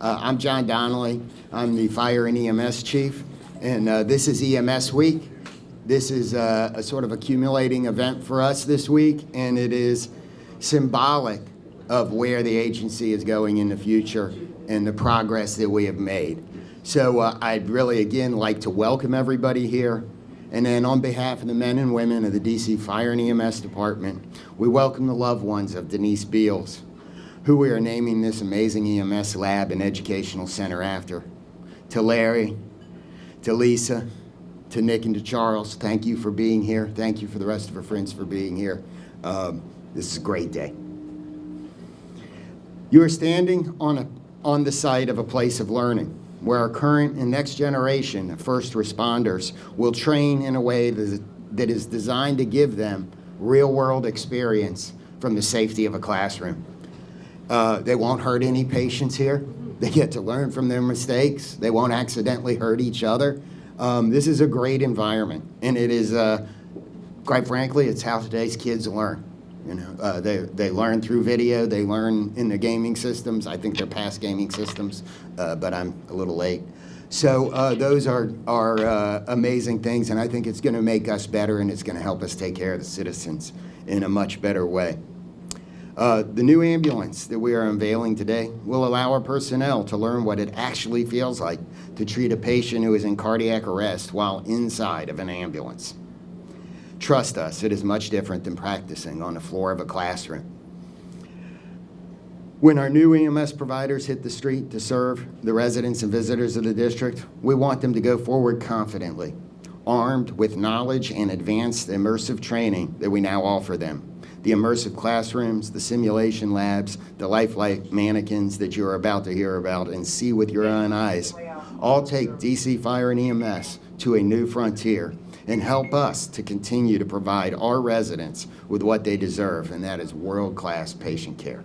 I'm John Donnelly. I'm the Fire and EMS Chief, and this is EMS Week. This is a sort of accumulating event for us this week, and it is symbolic of where the agency is going in the future and the progress that we have made. So I'd really, again, like to welcome everybody here. And then on behalf of the men and women of the DC Fire and EMS Department, we welcome the loved ones of Denise Beales, who we are naming this amazing EMS lab and educational center after. To Larry, to Lisa, to Nick and to Charles, thank you for being here. Thank you for the rest of our friends for being here. This is a great day. You are standing on the site of a place of learning, where our current and next generation of first responders will train in a way that is designed to give them real-world experience from the safety of a classroom. They won't hurt any patients here. They get to learn from their mistakes. They won't accidentally hurt each other. This is a great environment, and it is, quite frankly, it's how today's kids learn. You know, they learn through video. They learn in the gaming systems. I think they're past gaming systems, but I'm a little late. So those are amazing things, and I think it's going to make us better, and it's going to help us take care of the citizens in a much better way. The new ambulance that we are unveiling today will allow our personnel to learn what it actually feels like to treat a patient who is in cardiac arrest while inside of an ambulance. Trust us, it is much different than practicing on the floor of a classroom. When our new EMS providers hit the street to serve the residents and visitors of the district, we want them to go forward confidently, armed with knowledge and advanced immersive training that we now offer them. The immersive classrooms, the simulation labs, the lifelike mannequins that you're about to hear about and see with your own eyes, all take DC Fire and EMS to a new frontier and help us to continue to provide our residents with what they deserve, and that is world-class patient care.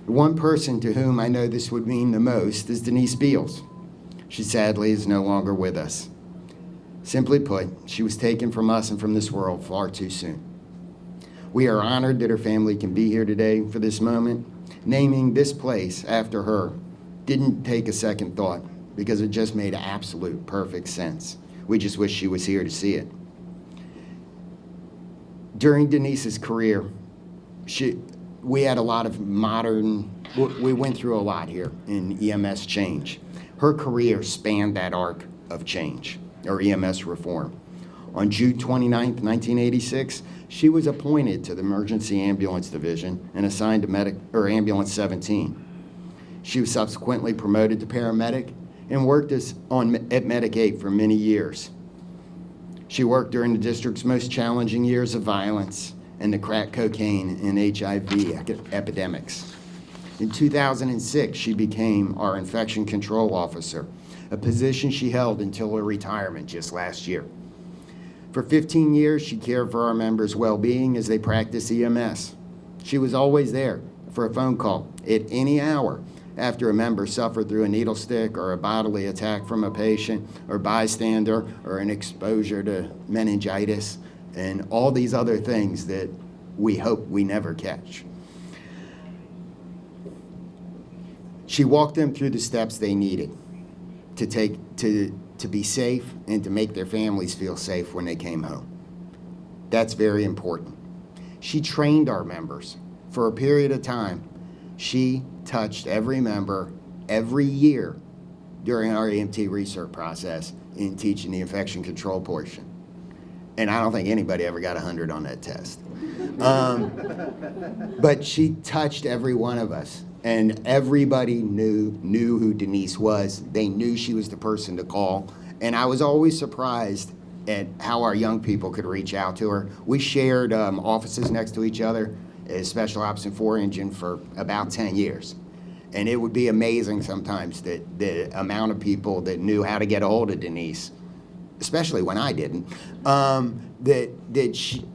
The one person to whom I know this would mean the most is Denise Beales. She sadly is no longer with us. Simply put, she was taken from us and from this world far too soon. We are honored that her family can be here today for this moment. Naming this place after her didn't take a second thought because it just made absolute perfect sense. We just wish she was here to see it. During Denise's career, we had a lot of we went through a lot here in EMS change. Her career spanned that arc of change, or EMS reform. On June 29, 1986, she was appointed to the Emergency Ambulance Division and assigned to Ambulance 17. She was subsequently promoted to paramedic and worked at Medic 8 for many years. She worked during the district's most challenging years of violence and the crack cocaine and HIV epidemics. In 2006, she became our infection control officer, a position she held until her retirement just last year. For 15 years, she cared for our members' well-being as they practiced EMS. She was always there for a phone call at any hour after a member suffered through a needle stick or a bodily attack from a patient or bystander or an exposure to meningitis and all these other things that we hope we never catch. She walked them through the steps they needed to take to be safe and to make their families feel safe when they came home. That's very important. She trained our members for a period of time. She touched every member every year during our EMT research process in teaching the infection control portion. And I don't think anybody ever got 100 on that test. But she touched every one of us, and everybody knew who Denise was. They knew she was the person to call, and I was always surprised at how our young people could reach out to her. We shared offices next to each other as Special Ops and 4 Engine for about 10 years. And it would be amazing sometimes that the amount of people that knew how to get a hold of Denise, especially when I didn't,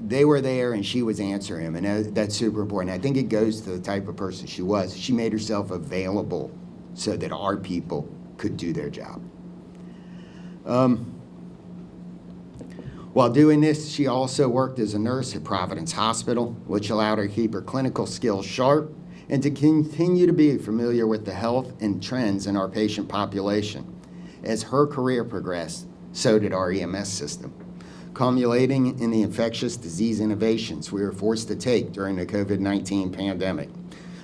they were there and she was answering them, and that's super important. I think it goes to the type of person she was. She made herself available so that our people could do their job. While doing this, she also worked as a nurse at Providence Hospital, which allowed her to keep her clinical skills sharp and to continue to be familiar with the health and trends in our patient population. As her career progressed, so did our EMS system, culminating in the infectious disease innovations we were forced to take during the COVID-19 pandemic,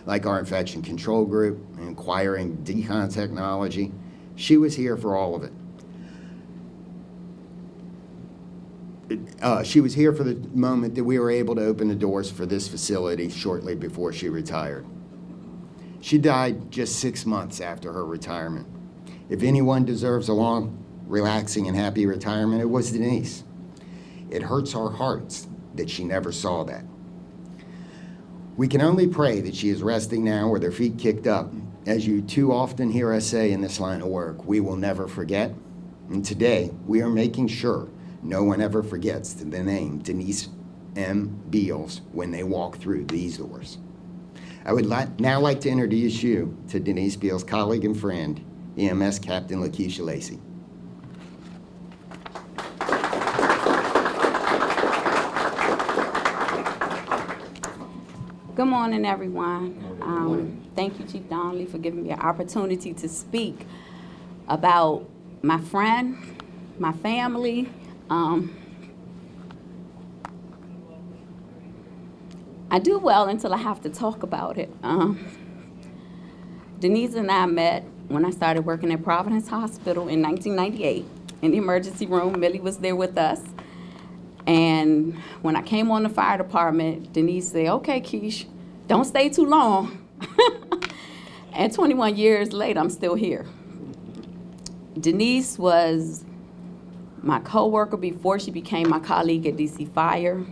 like our infection control group and acquiring decon technology. She was here for all of it. She was here for the moment that we were able to open the doors for this facility shortly before she retired. She died just 6 months after her retirement. If anyone deserves a long, relaxing, and happy retirement, it was Denise. It hurts our hearts that she never saw that. We can only pray that she is resting now with her feet kicked up. As you too often hear us say in this line of work, we will never forget. And today, we are making sure no one ever forgets the name Denise M. Beales when they walk through these doors. I would now like to introduce you to Denise Beales' colleague and friend, EMS Captain Lakeisha Lacey. Good morning, everyone. Thank you, Chief Donnelly, for giving me an opportunity to speak about my friend, my family. I do well until I have to talk about it. Denise and I met when I started working at Providence Hospital in 1998 in the emergency room. Millie was there with us. And when I came on the fire department, Denise said, okay, Keish, don't stay too long. And 21 years later, I'm still here. Denise was my coworker before she became my colleague at DC Fire.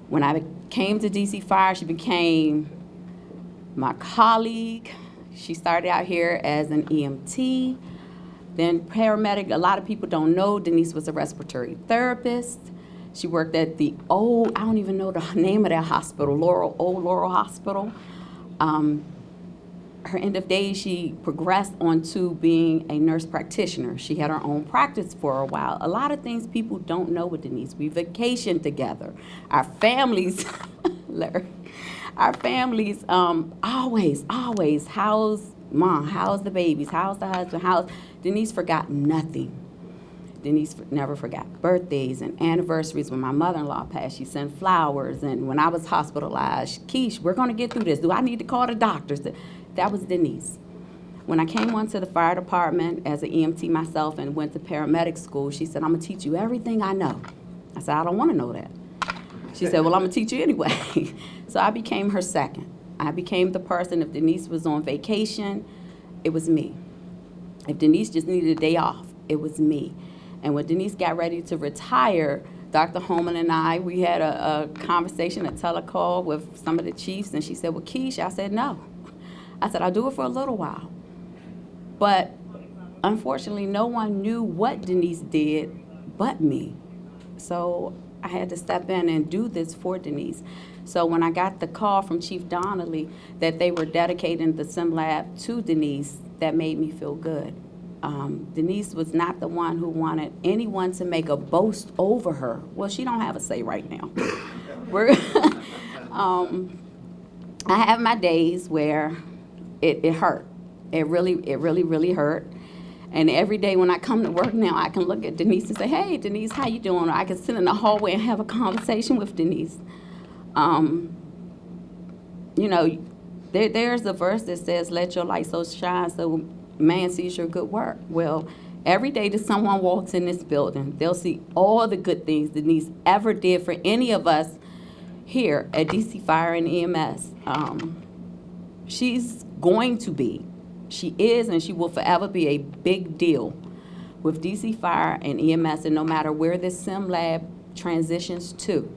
When I came to DC Fire, she became my colleague. She started out here as an EMT, then paramedic. A lot of people don't know Denise was a respiratory therapist. She worked at the I don't even know the name of that hospital, Laurel Hospital. Her end of days, she progressed onto being a nurse practitioner. She had her own practice for a while. A lot of things people don't know with Denise. We vacationed together. Our families, always, how's mom, how's the babies, how's the husband, Denise forgot nothing. Denise never forgot birthdays and anniversaries. When my mother-in-law passed, she sent flowers. And when I was hospitalized, Keish, we're going to get through this. Do I need to call the doctors? That was Denise. When I came onto the fire department as an EMT myself and went to paramedic school, she said, I'm going to teach you everything I know. I said, I don't want to know that. She said, well, I'm going to teach you anyway. So I became her second. I became the person, if Denise was on vacation, it was me. If Denise just needed a day off, it was me. And when Denise got ready to retire, Dr. Holman and I, we had a conversation, a telecall with some of the chiefs, and she said, well, Keish, I said, no. I said, I'll do it for a little while. But unfortunately, no one knew what Denise did but me. So I had to step in and do this for Denise. So when I got the call from Chief Donnelly that they were dedicating the sim lab to Denise, that made me feel good. Denise was not the one who wanted anyone to make a boast over her. Well, she don't have a say right now. I have my days where it hurt. It really hurt. And every day when I come to work now, I can look at Denise and say, hey, Denise, how you doing? Or I can sit in the hallway and have a conversation with Denise. There's a verse that says, let your light so shine so man sees your good work. Well, every day that someone walks in this building, they'll see all the good things Denise ever did for any of us here at DC Fire and EMS. She is, and she will forever be a big deal with DC Fire and EMS, and no matter where this sim lab transitions to,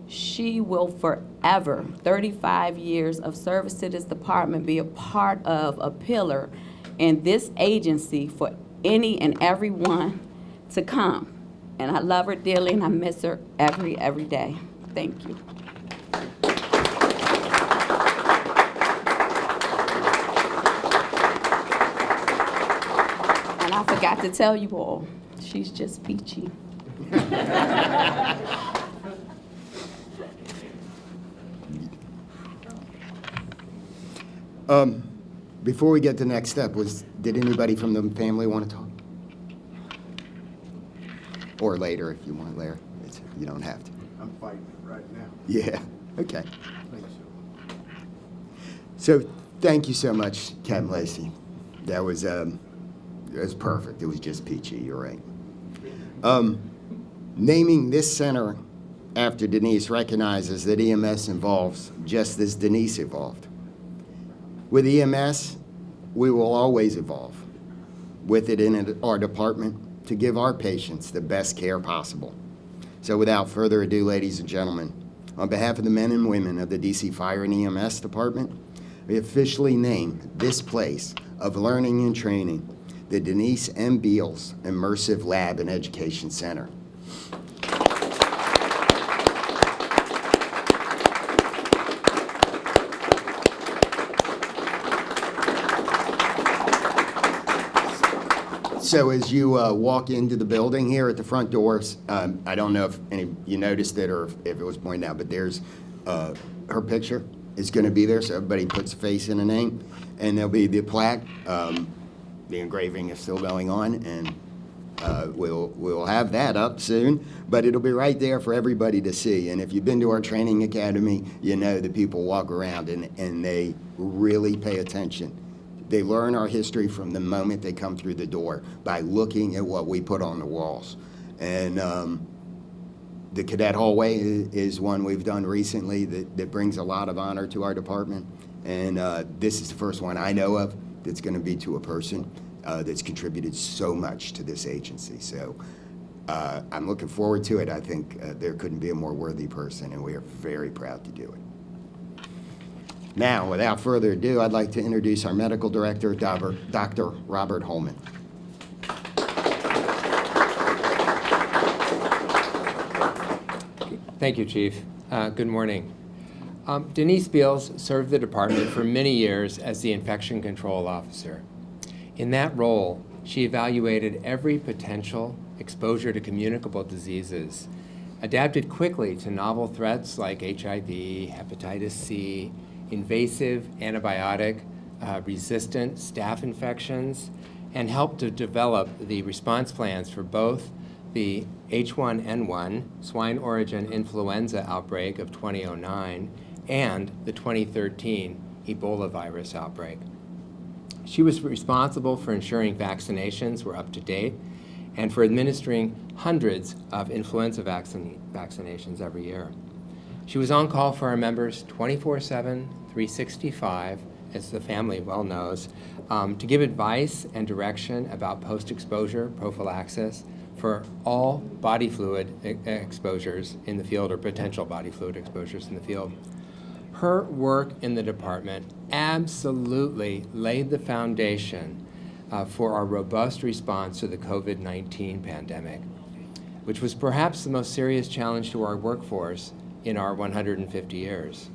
she will forever, 35 years of service to this department, be a part of a pillar in this agency for any and everyone to come. And I love her dearly, and I miss her every day. Thank you. And I forgot to tell you all, she's just peachy. Before we get to the next step, did anybody from the family want to talk? Or later, if you want, Larry. You don't have to. I'm fighting it right now. Yeah, okay. Thanks. So thank you so much, Captain Lacey. That was perfect. It was just peachy, you're right. Naming this center after Denise recognizes that EMS evolves just as Denise evolved. With EMS, we will always evolve with it in our department to give our patients the best care possible. So without further ado, ladies and gentlemen, on behalf of the men and women of the DC Fire and EMS Department, we officially name this place of learning and training the Denise M. Beales Immersive Lab and Education Center. So as you walk into the building here at the front doors, I don't know if you noticed it or if it was pointed out, but there's her picture is going to be there, so everybody puts a face and a name, and there'll be the plaque. The engraving is still going on, and we'll have that up soon, but it'll be right there for everybody to see. And if you've been to our training academy, you know that people walk around and they really pay attention. They learn our history from the moment they come through the door by looking at what we put on the walls. And the cadet hallway is one we've done recently that brings a lot of honor to our department. And this is the first one I know of that's going to be to a person that's contributed so much to this agency. So I'm looking forward to it. I think there couldn't be a more worthy person, and we are very proud to do it. Now, without further ado, I'd like to introduce our medical director, Dr. Robert Holman. Thank you, Chief. Good morning. Denise Beales served the department for many years as the infection control officer. In that role, she evaluated every potential exposure to communicable diseases, adapted quickly to novel threats like HIV, hepatitis C, invasive antibiotic resistant staph infections, and helped to develop the response plans for both the H1N1 swine origin influenza outbreak of 2009 and the 2013 Ebola virus outbreak. She was responsible for ensuring vaccinations were up to date and for administering hundreds of influenza vaccinations every year. She was on call for our members 24/7, 365, as the family well knows, to give advice and direction about post-exposure prophylaxis for all body fluid exposures in the field or potential body fluid exposures in the field. Her work in the department absolutely laid the foundation for our robust response to the COVID-19 pandemic, which was perhaps the most serious challenge to our workforce in our 150 years.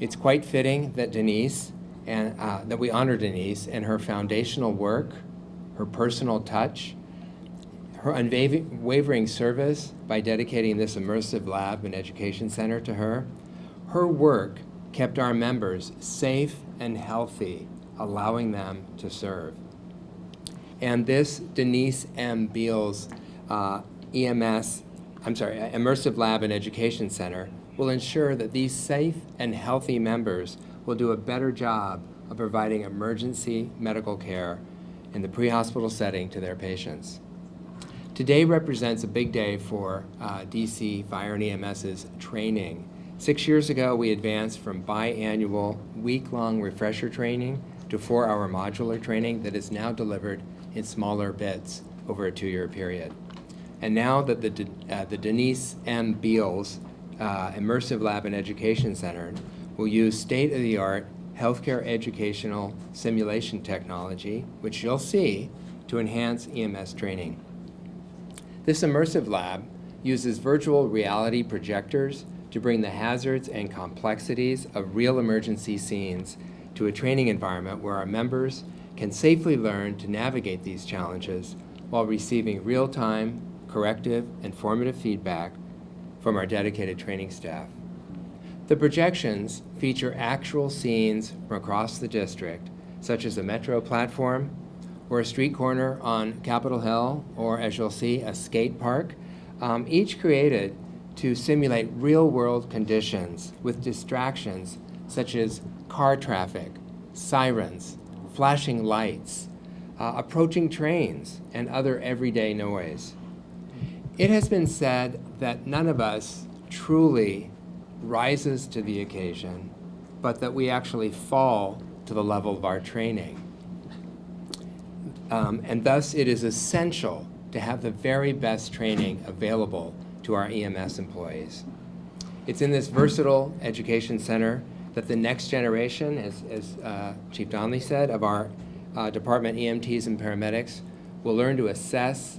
It's quite fitting that Denise and that we honor Denise and her foundational work, her personal touch, her unwavering service by dedicating this immersive lab and education center to her. Her work kept our members safe and healthy, allowing them to serve. And this Denise M. Beales Immersive Lab and Education Center will ensure that these safe and healthy members will do a better job of providing emergency medical care in the pre-hospital setting to their patients. Today represents a big day for DC Fire and EMS's training. 6 years ago, we advanced from biannual week-long refresher training to 4-hour modular training that is now delivered in smaller bits over a 2-year period. And now that the Denise M. Beales Immersive Lab and Education Center will use state-of-the-art healthcare educational simulation technology, which you'll see, to enhance EMS training. This immersive lab uses virtual reality projectors to bring the hazards and complexities of real emergency scenes to a training environment where our members can safely learn to navigate these challenges while receiving real-time, corrective, and formative feedback from our dedicated training staff. The projections feature actual scenes from across the district, such as a metro platform or a street corner on Capitol Hill, or as you'll see, a skate park, each created to simulate real-world conditions with distractions such as car traffic, sirens, flashing lights, approaching trains, and other everyday noise. It has been said that none of us truly rises to the occasion, but that we actually fall to the level of our training. And thus, it is essential to have the very best training available to our EMS employees. It's in this versatile education center that the next generation, as Chief Donnelly said, of our department EMTs and paramedics will learn to assess,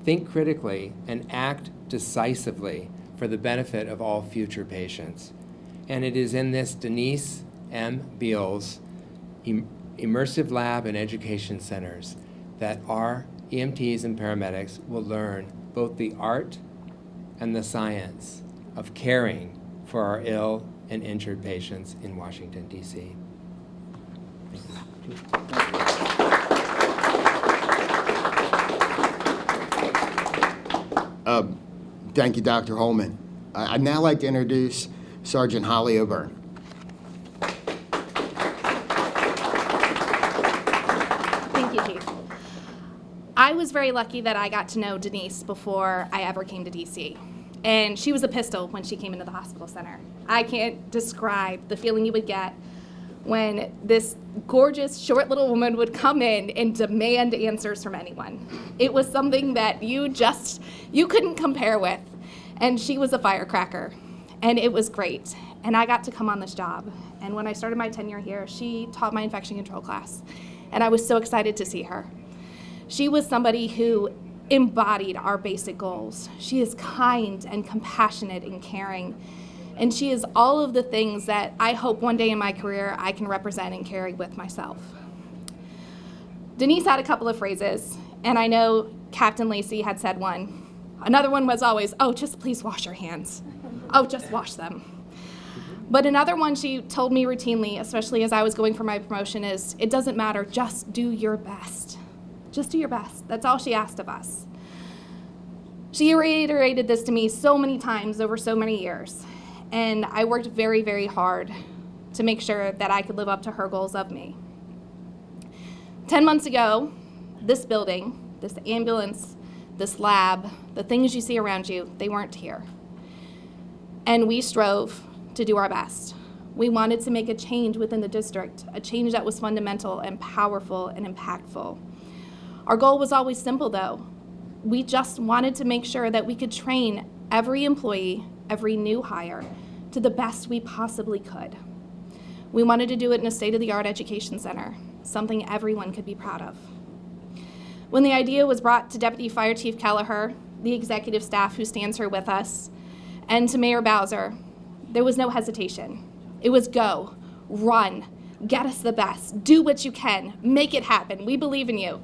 think critically, and act decisively for the benefit of all future patients. And it is in this Denise M. Beales immersive lab and education centers that our EMTs and paramedics will learn both the art and the science of caring for our ill and injured patients in Washington, D.C. Thank you, Dr. Holman. I'd now like to introduce Sergeant Holly O'Byrne. Thank you, Chief. I was very lucky that I got to know Denise before I ever came to DC. And she was a pistol when she came into the hospital center. I can't describe the feeling you would get when this gorgeous, short little woman would come in and demand answers from anyone. It was something that you couldn't compare with. And she was a firecracker. And it was great. And I got to come on this job. And when I started my tenure here, she taught my infection control class. And I was so excited to see her. She was somebody who embodied our basic goals. She is kind and compassionate and caring. And she is all of the things that I hope one day in my career I can represent and carry with myself. Denise had a couple of phrases, and I know Captain Lacey had said one. Another one was always, "Oh, just please wash your hands. Oh, just wash them." But another one she told me routinely, especially as I was going for my promotion, is, "It doesn't matter, just do your best. Just do your best." That's all she asked of us. She reiterated this to me so many times over so many years. And I worked very, very hard to make sure that I could live up to her goals of me. 10 months ago, this building, this ambulance, this lab, the things you see around you, they weren't here. And we strove to do our best. We wanted to make a change within the district, a change that was fundamental and powerful and impactful. Our goal was always simple, though. We just wanted to make sure that we could train every employee, every new hire, to the best we possibly could. We wanted to do it in a state-of-the-art education center, something everyone could be proud of. When the idea was brought to Deputy Fire Chief Kelleher, the executive staff who stands here with us, and to Mayor Bowser, there was no hesitation. It was go, run, get us the best, do what you can, make it happen, we believe in you.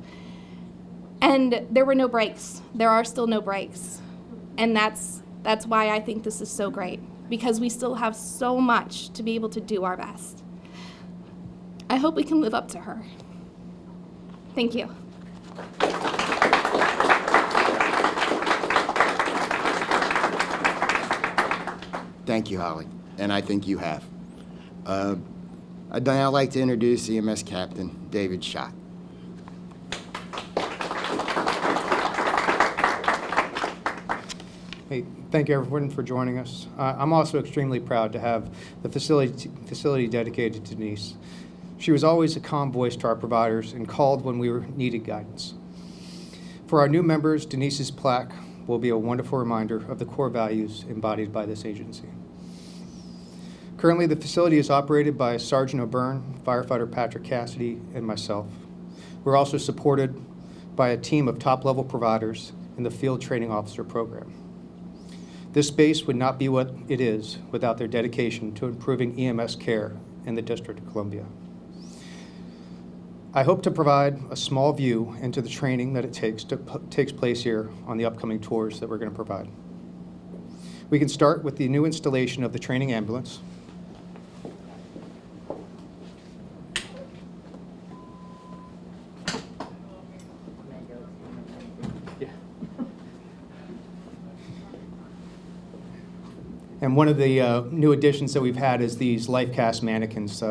And there were no breaks. There are still no breaks. And that's why I think this is so great, because we still have so much to be able to do our best. I hope we can live up to her. Thank you. Thank you, Holly, and I think you have. I'd now like to introduce EMS Captain David Schott. Hey, thank you everyone for joining us. I'm also extremely proud to have the facility dedicated to Denise. She was always a calm voice to our providers and called when we needed guidance. For our new members, Denise's plaque will be a wonderful reminder of the core values embodied by this agency. Currently, the facility is operated by Sergeant O'Byrne, firefighter Patrick Cassidy, and myself. We're also supported by a team of top-level providers in the Field Training Officer program. This space would not be what it is without their dedication to improving EMS care in the District of Columbia. I hope to provide a small view into the training that takes place here on the upcoming tours that we're going to provide. We can start with the new installation of the training ambulance. And one of the new additions that we've had is these LifeCast mannequins,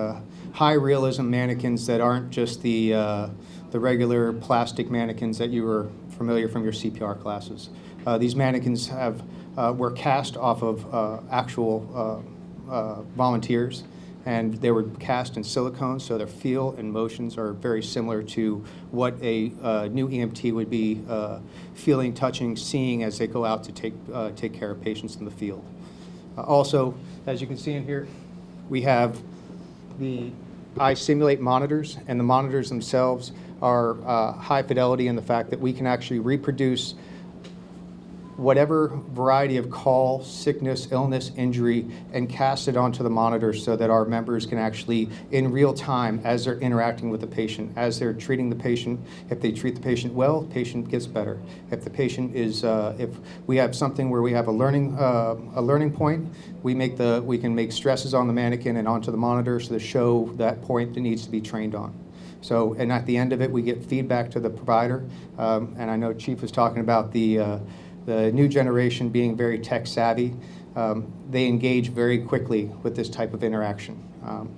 high realism mannequins that aren't just the regular plastic mannequins that you were familiar from your CPR classes. These mannequins were cast off of actual volunteers, and they were cast in silicone, so their feel and motions are very similar to what a new EMT would be feeling, touching, seeing as they go out to take care of patients in the field. Also, as you can see in here, we have the iSimulate monitors, and the monitors themselves are high fidelity in the fact that we can actually reproduce whatever variety of call, sickness, illness, injury, and cast it onto the monitor so that our members can actually, in real time, as they're interacting with the patient, as they're treating the patient, if they treat the patient well, the patient gets better. If the patient is, if we have something where we have a learning point, we can make stresses on the mannequin and onto the monitor to show that point that needs to be trained on. So, and at the end of it, we get feedback to the provider, and I know Chief was talking about the new generation being very tech savvy. They engage very quickly with this type of interaction.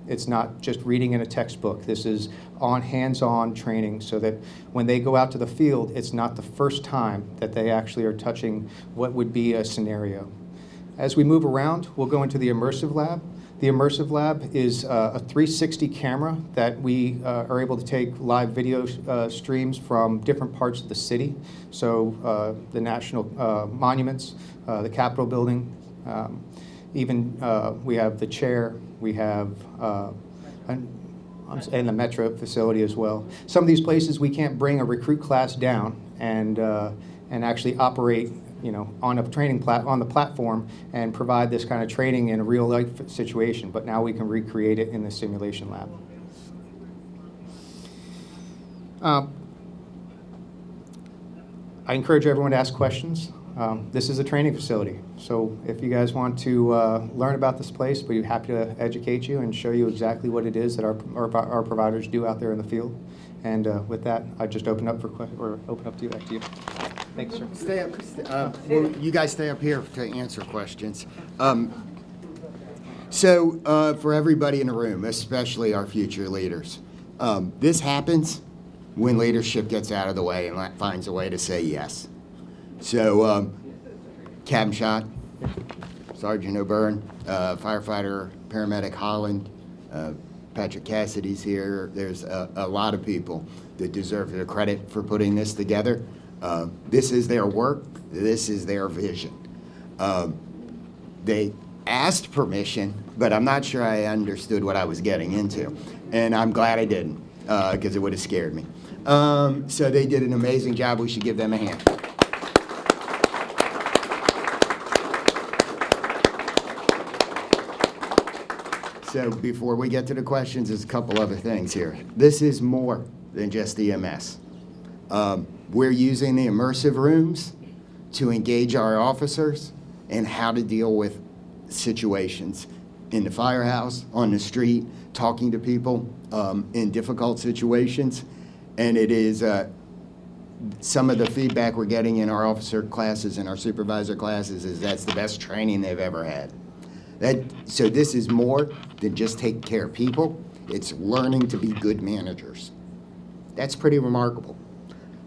It's not just reading in a textbook. This is hands-on training so that when they go out to the field, it's not the first time that they actually are touching what would be a scenario. As we move around, we'll go into the immersive lab. The immersive lab is a 360 camera that we are able to take live video streams from different parts of the city. So the national monuments, the Capitol building, even we have the chair, we have and the Metro facility as well. Some of these places we can't bring a recruit class down and actually operate, you know, on a training on the platform and provide this kind of training in a real life situation, but now we can recreate it in the simulation lab. I encourage everyone to ask questions. This is a training facility, so if you guys want to learn about this place, we'd be happy to educate you and show you exactly what it is that our providers do out there in the field. And with that, I just open up back to you. Thanks, sir. Stay up. You guys stay up here to answer questions. So for everybody in the room, especially our future leaders, this happens when leadership gets out of the way and finds a way to say yes. So Captain Shot, Sergeant O'Byrne, firefighter, paramedic Holland, Patrick Cassidy's here. There's a lot of people that deserve their credit for putting this together. This is their work. This is their vision. They asked permission, but I'm not sure I understood what I was getting into. And I'm glad I didn't, because it would have scared me. So they did an amazing job. We should give them a hand. So before we get to the questions, there's a couple other things here. This is more than just EMS. We're using the immersive rooms to engage our officers in how to deal with situations in the firehouse, on the street, talking to people in difficult situations. And it is some of the feedback we're getting in our officer classes and our supervisor classes is that's the best training they've ever had. So this is more than just taking care of people. It's learning to be good managers. That's pretty remarkable.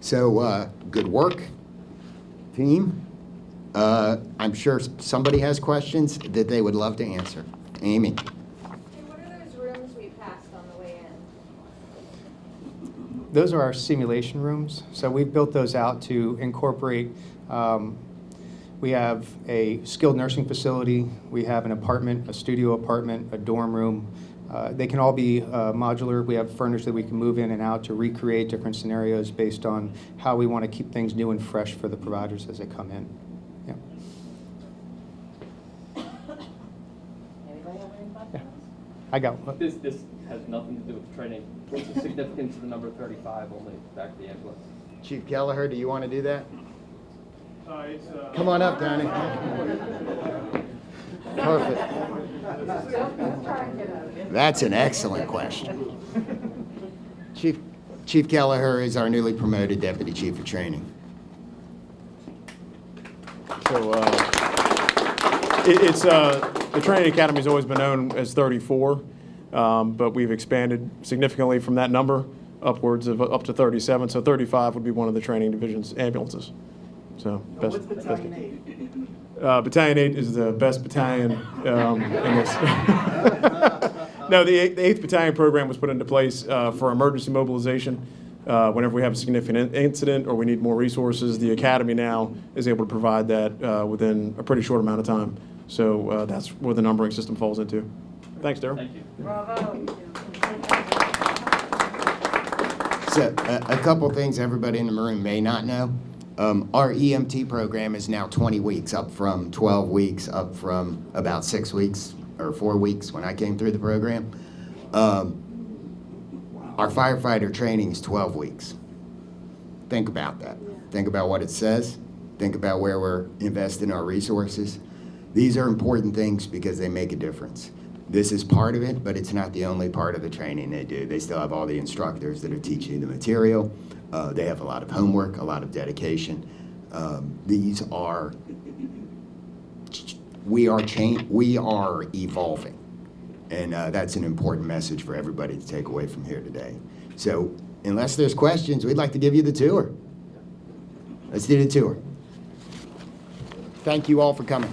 So good work, team. I'm sure somebody has questions that they would love to answer. Amy. Hey, what are those rooms we passed on the way in? Those are our simulation rooms. So we've built those out to incorporate, we have a skilled nursing facility, we have an apartment, a studio apartment, a dorm room. They can all be modular. We have furniture that we can move in and out to recreate different scenarios based on how we want to keep things new and fresh for the providers as they come in. Yeah. Anybody have any questions? Yeah. I got one. This has nothing to do with training. What's the significance of the number 35 only back to the ambulance? Chief Kelleher, do you want to do that? Come on up, Danny. Perfect. That's an excellent question. Chief Kelleher is our newly promoted Deputy Chief of Training. So the training academy has always been known as 34, but we've expanded significantly from that number upwards of up to 37. So 35 would be one of the training division's ambulances. So best. Battalion 8 is the best battalion in this. No, the 8th Battalion program was put into place for emergency mobilization. Whenever we have a significant incident or we need more resources, the academy now is able to provide that within a pretty short amount of time. So that's where the numbering system falls into. Thanks, Daryl. Thank you. So a couple things everybody in the room may not know. Our EMT program is now 20 weeks, up from 12 weeks, up from about 6 weeks or 4 weeks when I came through the program. Our firefighter training is 12 weeks. Think about that. Think about what it says. Think about where we're investing our resources. These are important things because they make a difference. This is part of it, but it's not the only part of the training they do. They still have all the instructors that are teaching you the material. They have a lot of homework, a lot of dedication. We are evolving. And that's an important message for everybody to take away from here today. So unless there's questions, we'd like to give you the tour. Let's do the tour. Thank you all for coming.